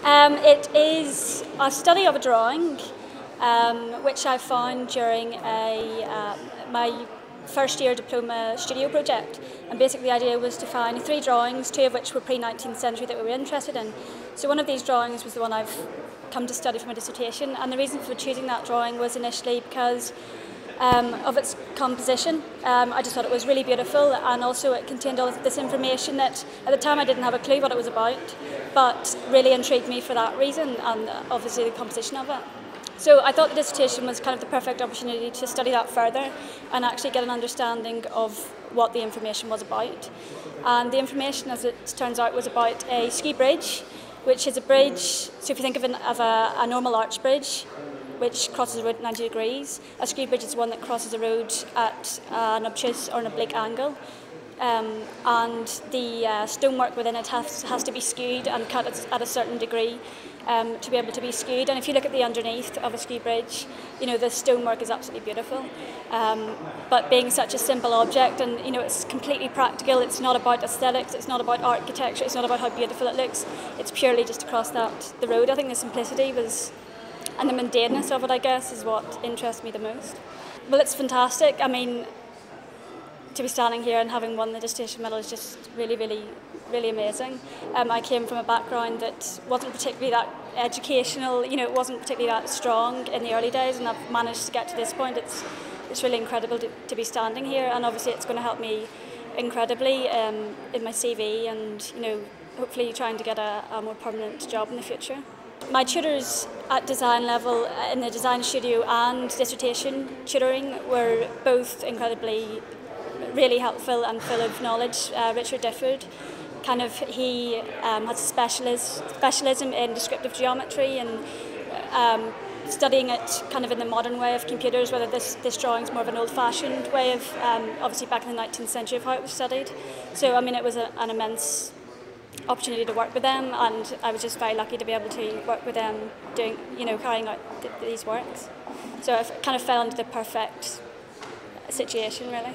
It is a study of a drawing, which I found during my first year diploma studio project. And basically the idea was to find 3 drawings, 2 of which were pre-19th century that we were interested in. So one of these drawings was the one I've come to study for my dissertation, and the reason for choosing that drawing was initially because of its composition. I just thought it was really beautiful, and also it contained all of this information that at the time I didn't have a clue what it was about, but really intrigued me for that reason, and obviously the composition of it. So I thought the dissertation was kind of the perfect opportunity to study that further and actually get an understanding of what the information was about. And the information, as it turns out, was about a ski bridge, which is a bridge, so if you think of a normal arch bridge, which crosses the road at 90 degrees. A ski bridge is one that crosses a road at an obtuse or an oblique angle. And the stonework within it has to be skewed and cut at a certain degree to be able to be skewed. And if you look at the underneath of a ski bridge, you know, the stonework is absolutely beautiful. But being such a simple object, and you know, it's completely practical, it's not about aesthetics, it's not about architecture, it's not about how beautiful it looks, it's purely just to cross the road. I think the simplicity was, and the mundaneness of it, I guess, is what interests me the most. Well, it's fantastic. I mean, to be standing here and having won the dissertation medal is just really, really, really amazing. I came from a background that wasn't particularly that educational, you know, it wasn't particularly that strong in the early days, and I've managed to get to this point. It's really incredible to be standing here, and obviously it's going to help me incredibly in my CV, and you know, hopefully trying to get a more permanent job in the future. My tutors at design level in the design studio and dissertation tutoring were both incredibly really helpful and full of knowledge. Richard Difford, he has a specialism in descriptive geometry and studying it kind of in the modern way of computers, whether this drawing is more of an old-fashioned way of, obviously back in the 19th century, of how it was studied. So I mean, it was an immense opportunity to work with them, and I was just very lucky to be able to work with them doing, you know, carrying out these works. So I kind of fell into the perfect situation, really.